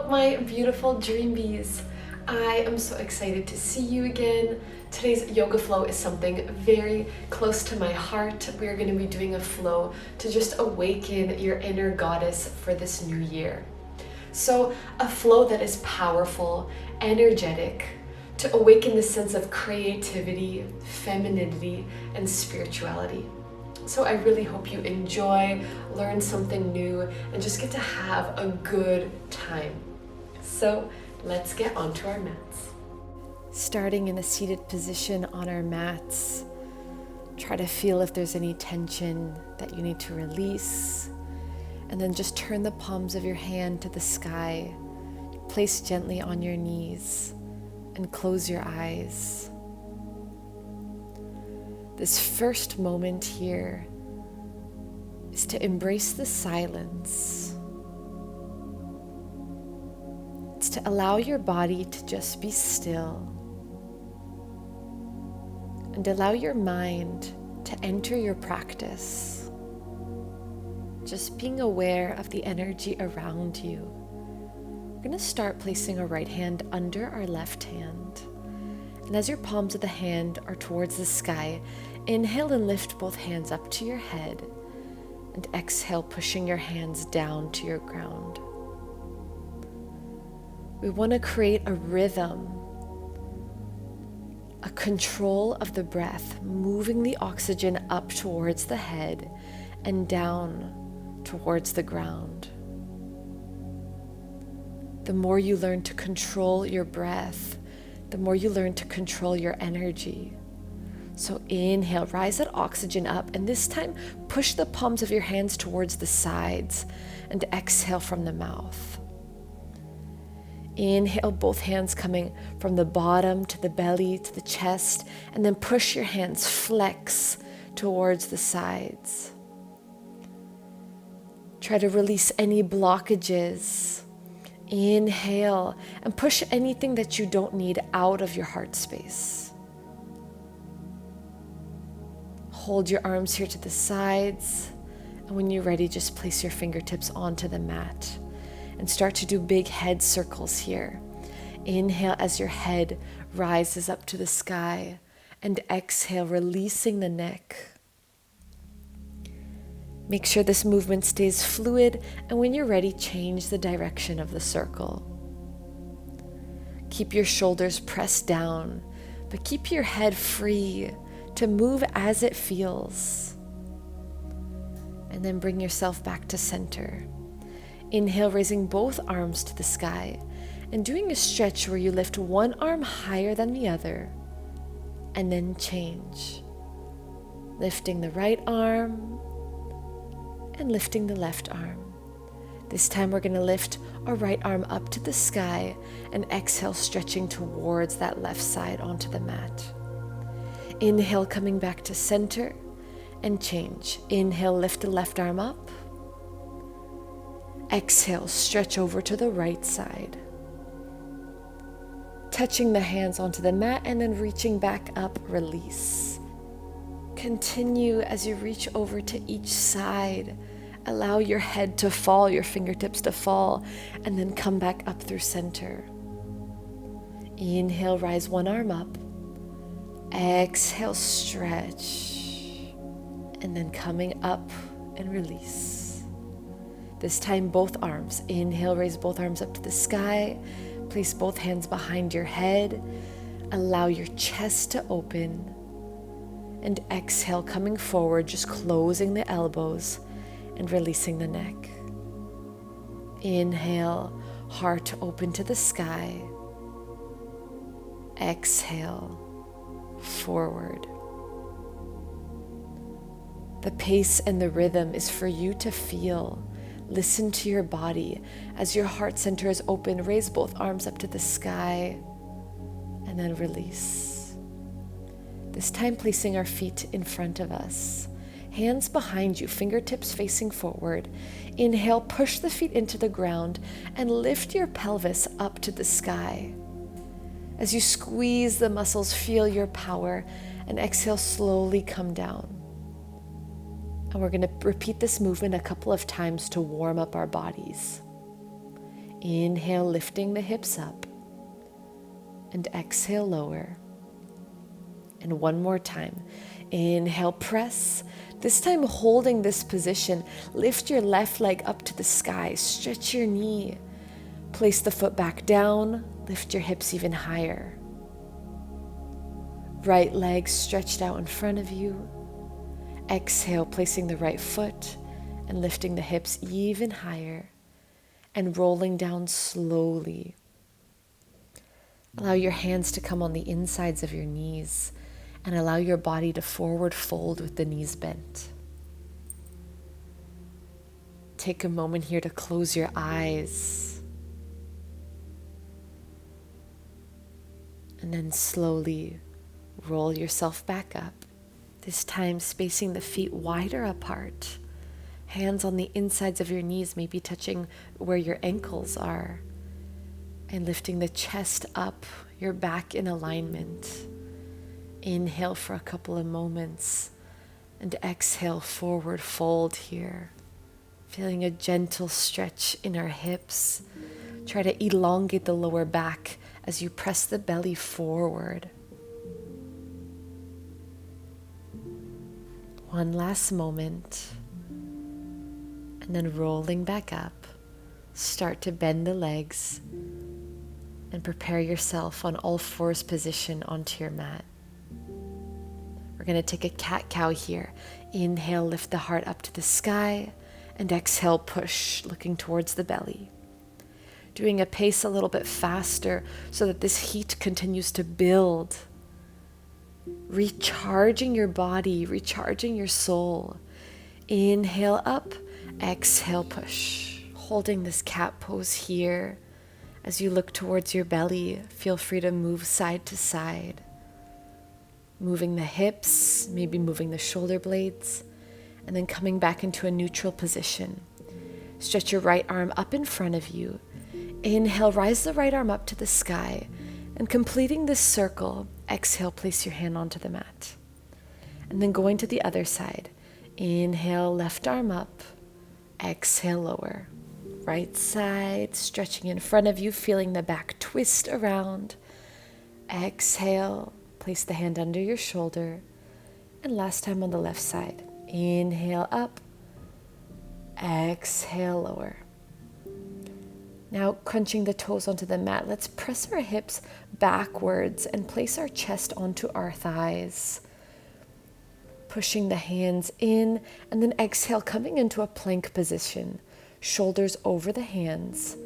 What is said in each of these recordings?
Hello, my beautiful dream bees. I am so excited to see you again. Today's yoga flow is something very close to my heart. We're going to be doing a flow to just awaken your inner goddess for this new year. So, a flow that is powerful, energetic, to awaken the sense of creativity, femininity, and spirituality. So I really hope you enjoy, learn something new, and just get to have a good time. So let's get onto our mats. Starting in a seated position on our mats, try to feel if there's any tension that you need to release. And then just turn the palms of your hand to the sky, place gently on your knees, and close your eyes. This first moment here is to embrace the silence. It's to allow your body to just be still and allow your mind to enter your practice. Just being aware of the energy around you. We're going to start placing our right hand under our left hand. And as your palms of the hand are towards the sky, inhale and lift both hands up to your head, and exhale, pushing your hands down to your ground. We want to create a rhythm, a control of the breath, moving the oxygen up towards the head and down towards the ground. The more you learn to control your breath, the more you learn to control your energy. So inhale, rise that oxygen up, and this time push the palms of your hands towards the sides and exhale from the mouth. Inhale, both hands coming from the bottom to the belly to the chest, and then push your hands, flex towards the sides. Try to release any blockages. Inhale and push anything that you don't need out of your heart space. Hold your arms here to the sides, and when you're ready, just place your fingertips onto the mat and start to do big head circles here. Inhale as your head rises up to the sky, and exhale, releasing the neck. Make sure this movement stays fluid, and when you're ready, change the direction of the circle. Keep your shoulders pressed down, but keep your head free to move as it feels. And then bring yourself back to center. Inhale, raising both arms to the sky and doing a stretch where you lift one arm higher than the other, and then change. Lifting the right arm and lifting the left arm. This time we're going to lift our right arm up to the sky and exhale, stretching towards that left side onto the mat. Inhale, coming back to center, and change. Inhale, lift the left arm up. Exhale, stretch over to the right side. Touching the hands onto the mat and then reaching back up, release. Continue as you reach over to each side. Allow your head to fall, your fingertips to fall, and then come back up through center. Inhale, rise one arm up. Exhale, stretch. And then coming up and release. This time, both arms. Inhale, raise both arms up to the sky. Place both hands behind your head. Allow your chest to open. And exhale, coming forward, just closing the elbows and releasing the neck. Inhale, heart open to the sky. Exhale, forward. The pace and the rhythm is for you to feel. Listen to your body. As your heart center is open, raise both arms up to the sky and then release. This time placing our feet in front of us. Hands behind you, fingertips facing forward. Inhale, push the feet into the ground and lift your pelvis up to the sky. As you squeeze the muscles, feel your power, and exhale, slowly come down. And we're going to repeat this movement a couple of times to warm up our bodies. Inhale, lifting the hips up. And exhale, lower. And one more time. Inhale, press. This time holding this position. Lift your left leg up to the sky. Stretch your knee. Place the foot back down. Lift your hips even higher. Right leg stretched out in front of you. Exhale, placing the right foot and lifting the hips even higher and rolling down slowly. Allow your hands to come on the insides of your knees and allow your body to forward fold with the knees bent. Take a moment here to close your eyes. And then slowly roll yourself back up. This time spacing the feet wider apart. Hands on the insides of your knees, maybe touching where your ankles are. And lifting the chest up, your back in alignment. Inhale for a couple of moments. And exhale, forward fold here. Feeling a gentle stretch in our hips. Try to elongate the lower back as you press the belly forward. One last moment. And then rolling back up. Start to bend the legs. And prepare yourself on all fours position onto your mat. We're going to take a cat-cow here. Inhale, lift the heart up to the sky. And exhale, push, looking towards the belly. Doing a pace a little bit faster so that this heat continues to build. Recharging your body, recharging your soul. Inhale up, exhale, push. Holding this cat pose here. As you look towards your belly, feel free to move side to side. Moving the hips, maybe moving the shoulder blades, and then coming back into a neutral position. Stretch your right arm up in front of you. Inhale, rise the right arm up to the sky, and completing this circle, exhale, place your hand onto the mat. And then going to the other side. Inhale, left arm up, exhale, lower. Right side, stretching in front of you, feeling the back twist around. Exhale, place the hand under your shoulder. And last time on the left side. Inhale up, exhale, lower. Now crunching the toes onto the mat, let's press our hips backwards and place our chest onto our thighs. Pushing the hands in and then exhale, coming into a plank position. Shoulders over the hands,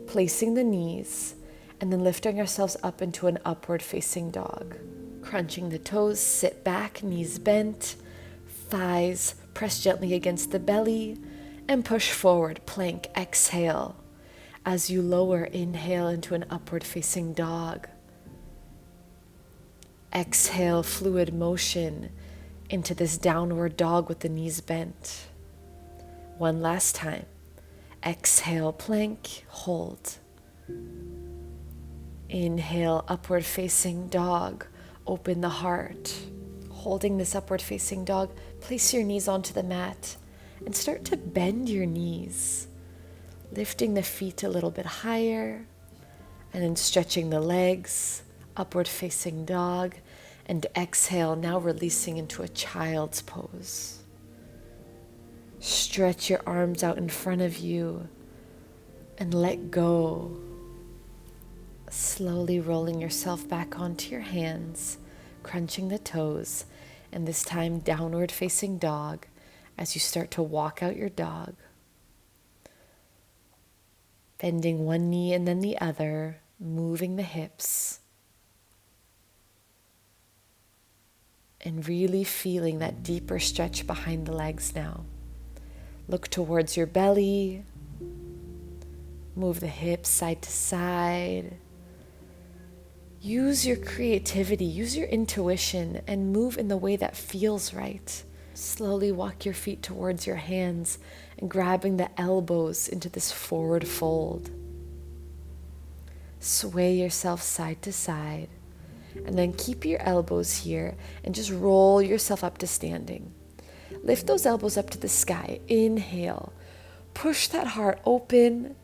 placing the knees, and then lifting ourselves up into an upward facing dog. Crunching the toes, sit back, knees bent, thighs press gently against the belly, and push forward, plank, exhale. As you lower, inhale into an upward facing dog. Exhale, fluid motion into this downward dog with the knees bent. One last time. Exhale, plank, hold. Inhale, upward facing dog, open the heart. Holding this upward facing dog, place your knees onto the mat and start to bend your knees. Lifting the feet a little bit higher and then stretching the legs, upward facing dog, and exhale, now releasing into a child's pose. Stretch your arms out in front of you and let go. Slowly rolling yourself back onto your hands, crunching the toes, and this time downward facing dog as you start to walk out your dog. Bending one knee and then the other, moving the hips. And really feeling that deeper stretch behind the legs now. Look towards your belly. Move the hips side to side. Use your creativity, use your intuition, and move in the way that feels right. Slowly walk your feet towards your hands and grabbing the elbows into this forward fold. Sway yourself side to side, and then keep your elbows here and just roll yourself up to standing. Lift those elbows up to the sky. Inhale. Push that heart open.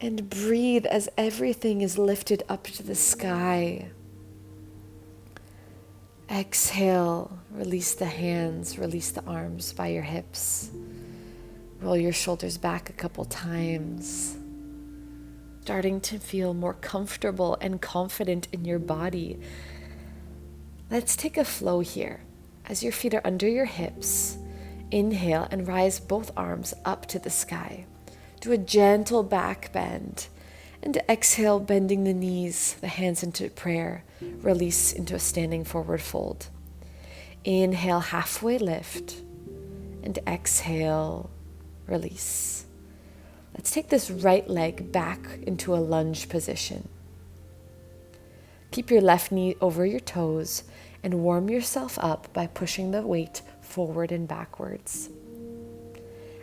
And breathe as everything is lifted up to the sky. Exhale, release the hands, release the arms by your hips. Roll your shoulders back a couple times. Starting to feel more comfortable and confident in your body. Let's take a flow here. As your feet are under your hips, inhale and rise both arms up to the sky. Do a gentle back bend. And exhale, bending the knees, the hands into prayer. Release into a standing forward fold. Inhale, halfway lift. And exhale, release. Let's take this right leg back into a lunge position. Keep your left knee over your toes and warm yourself up by pushing the weight forward and backwards.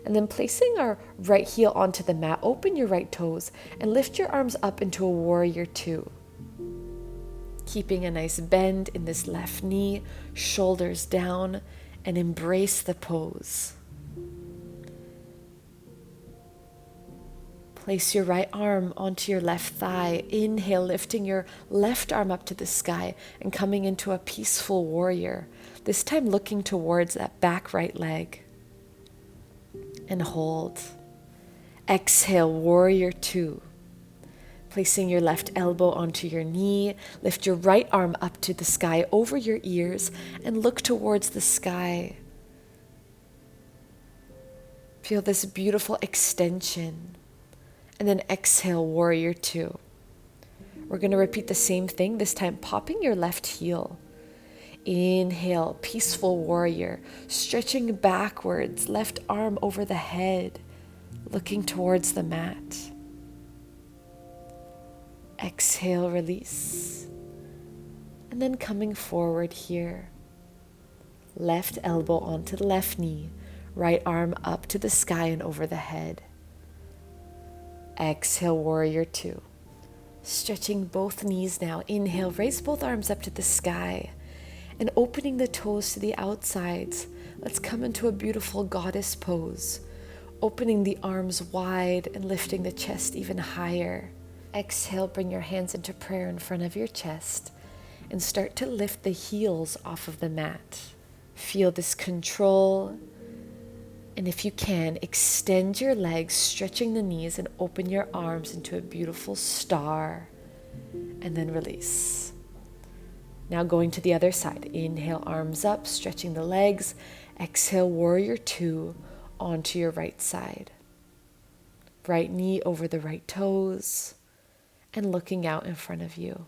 And then placing our right heel onto the mat, open your right toes and lift your arms up into a warrior two. Keeping a nice bend in this left knee, shoulders down, and embrace the pose. Place your right arm onto your left thigh. Inhale, lifting your left arm up to the sky and coming into a peaceful warrior. This time looking towards that back right leg. And hold. Exhale, warrior two. Placing your left elbow onto your knee, lift your right arm up to the sky over your ears and look towards the sky. Feel this beautiful extension. And then exhale, warrior two. We're going to repeat the same thing, this time popping your left heel. Inhale, peaceful warrior, stretching backwards, left arm over the head, looking towards the mat. Exhale, release. And then coming forward here. Left elbow onto the left knee, right arm up to the sky and over the head. Exhale, warrior two. Stretching both knees now. Inhale, raise both arms up to the sky. And opening the toes to the outsides, let's come into a beautiful goddess pose. Opening the arms wide and lifting the chest even higher. Exhale, bring your hands into prayer in front of your chest and start to lift the heels off of the mat. Feel this control. And if you can, extend your legs, stretching the knees and open your arms into a beautiful star. And then release. Now going to the other side. Inhale, arms up, stretching the legs. Exhale, warrior two onto your right side. Right knee over the right toes and looking out in front of you.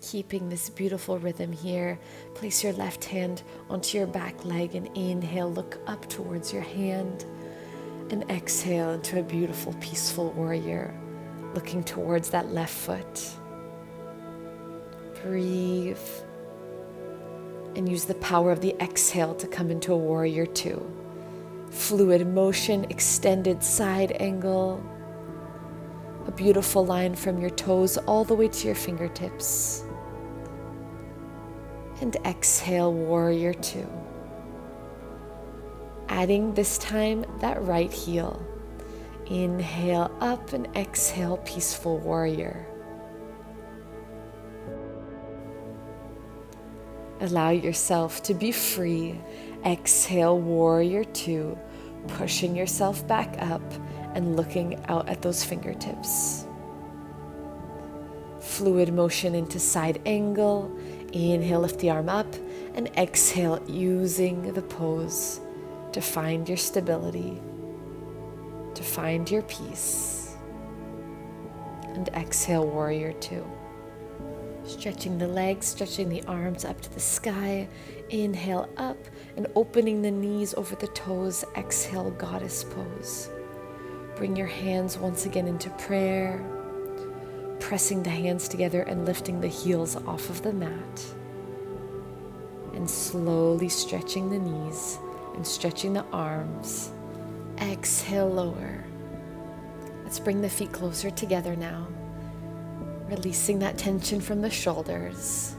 Keeping this beautiful rhythm here, place your left hand onto your back leg and inhale, look up towards your hand and exhale into a beautiful, peaceful warrior, looking towards that left foot. Breathe and use the power of the exhale to come into a warrior two. Fluid motion, extended side angle, a beautiful line from your toes all the way to your fingertips. And exhale, warrior two. Adding this time that right heel. Inhale up and exhale, peaceful warrior. Allow yourself to be free. Exhale, warrior two, pushing yourself back up and looking out at those fingertips. Fluid motion into side angle. Inhale, lift the arm up, and exhale, using the pose to find your stability, to find your peace. And exhale, warrior two. Stretching the legs, stretching the arms up to the sky. Inhale up and opening the knees over the toes. Exhale, goddess pose. Bring your hands once again into prayer, pressing the hands together and lifting the heels off of the mat. And slowly stretching the knees and stretching the arms. Exhale, lower. Let's bring the feet closer together now. Releasing that tension from the shoulders.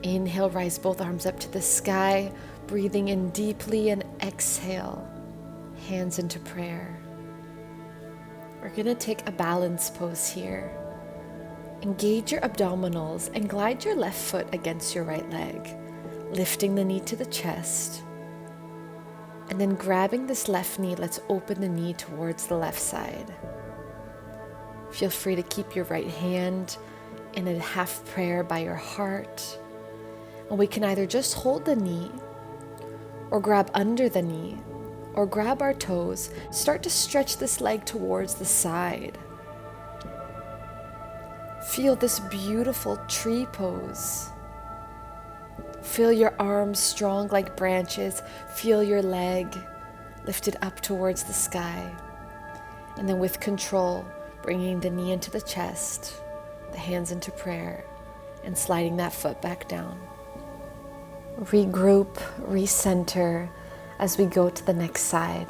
Inhale, rise both arms up to the sky, breathing in deeply, and exhale, hands into prayer. We're going to take a balance pose here. Engage your abdominals and glide your left foot against your right leg, lifting the knee to the chest. And then grabbing this left knee, let's open the knee towards the left side. Feel free to keep your right hand in a half prayer by your heart. And we can either just hold the knee or grab under the knee or grab our toes. Start to stretch this leg towards the side. Feel this beautiful tree pose. Feel your arms strong like branches. Feel your leg lifted up towards the sky. And then with control, bringing the knee into the chest, the hands into prayer, and sliding that foot back down. Regroup, recenter as we go to the next side.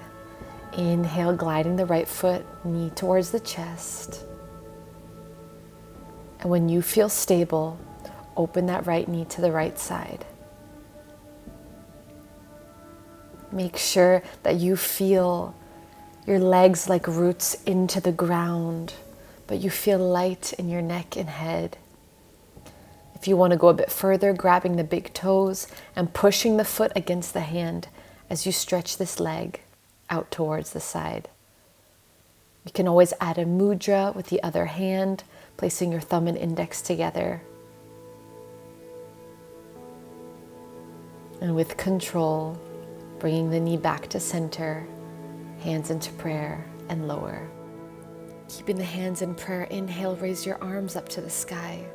Inhale, gliding the right foot, knee towards the chest. And when you feel stable, open that right knee to the right side. Make sure that you feel your legs like roots into the ground, but you feel light in your neck and head. If you want to go a bit further, grabbing the big toes and pushing the foot against the hand as you stretch this leg out towards the side. You can always add a mudra with the other hand, placing your thumb and index together. And with control, bringing the knee back to center, hands into prayer and lower. Keeping the hands in prayer, inhale, raise your arms up to the sky.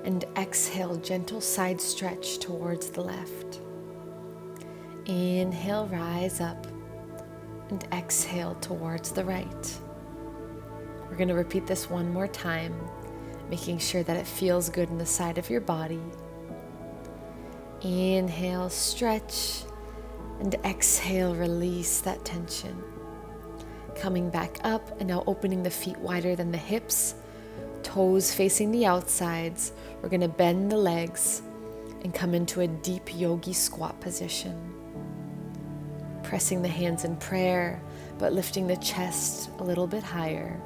And exhale, gentle side stretch towards the left. Inhale, rise up. And exhale towards the right. We're going to repeat this one more time, making sure that it feels good in the side of your body. Inhale, stretch. And exhale, release that tension. Coming back up and now opening the feet wider than the hips, toes facing the outsides. We're going to bend the legs and come into a deep yogi squat position. Pressing the hands in prayer, but lifting the chest a little bit higher.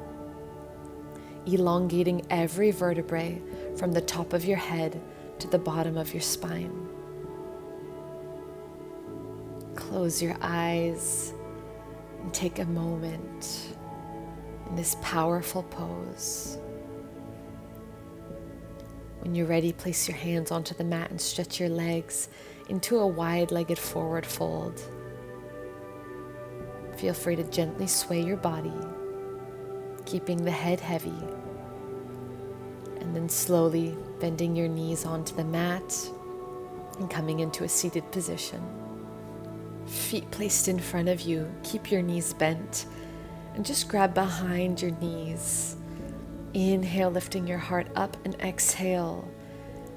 Elongating every vertebrae from the top of your head to the bottom of your spine. Close your eyes and take a moment in this powerful pose. When you're ready, place your hands onto the mat and stretch your legs into a wide-legged forward fold. Feel free to gently sway your body, keeping the head heavy, and then slowly bending your knees onto the mat and coming into a seated position. Feet placed in front of you, keep your knees bent, and just grab behind your knees. Inhale, lifting your heart up, and exhale,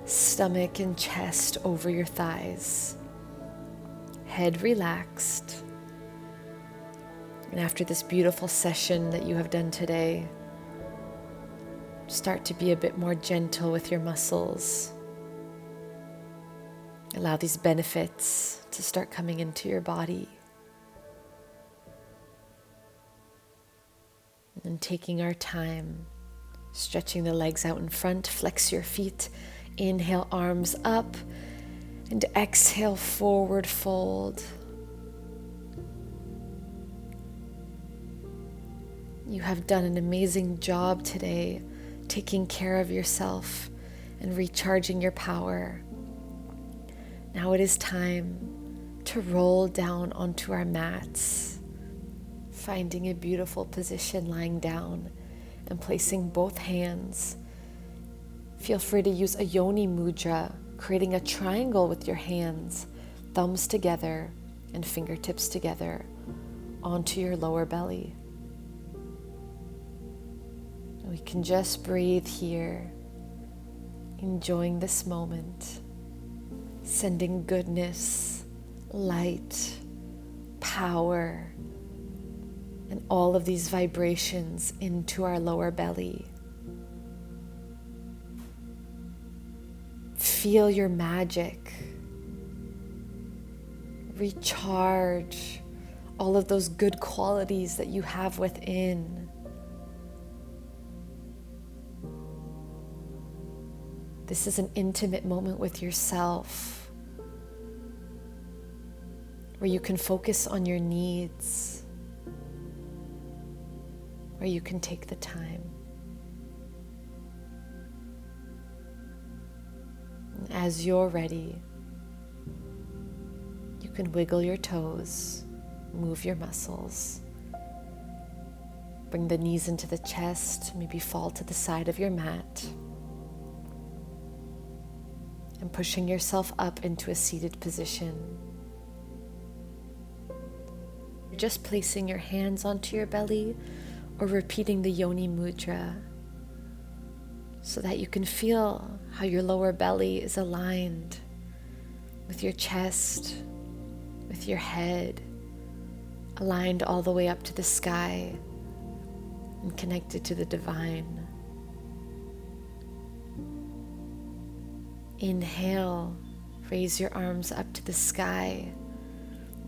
stomach and chest over your thighs. Head relaxed. And after this beautiful session that you have done today, start to be a bit more gentle with your muscles. Allow these benefits to start coming into your body. And taking our time, stretching the legs out in front, flex your feet. Inhale, arms up, and exhale, forward fold. You have done an amazing job today, taking care of yourself and recharging your power. Now it is time to roll down onto our mats, finding a beautiful position lying down and placing both hands. Feel free to use a yoni mudra, creating a triangle with your hands, thumbs together and fingertips together onto your lower belly. We can just breathe here, enjoying this moment, sending goodness, light, power, and all of these vibrations into our lower belly. Feel your magic. Recharge all of those good qualities that you have within. This is an intimate moment with yourself where you can focus on your needs, where you can take the time. And as you're ready, you can wiggle your toes, move your muscles, bring the knees into the chest, maybe fall to the side of your mat, and pushing yourself up into a seated position. Just placing your hands onto your belly or repeating the Yoni mudra so that you can feel how your lower belly is aligned with your chest, with your head, aligned all the way up to the sky and connected to the divine. Inhale, raise your arms up to the sky,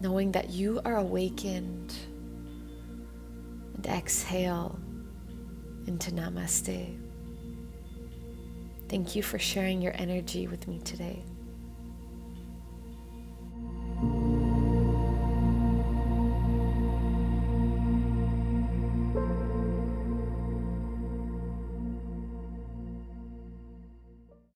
knowing that you are awakened. And exhale into Namaste. Thank you for sharing your energy with me today.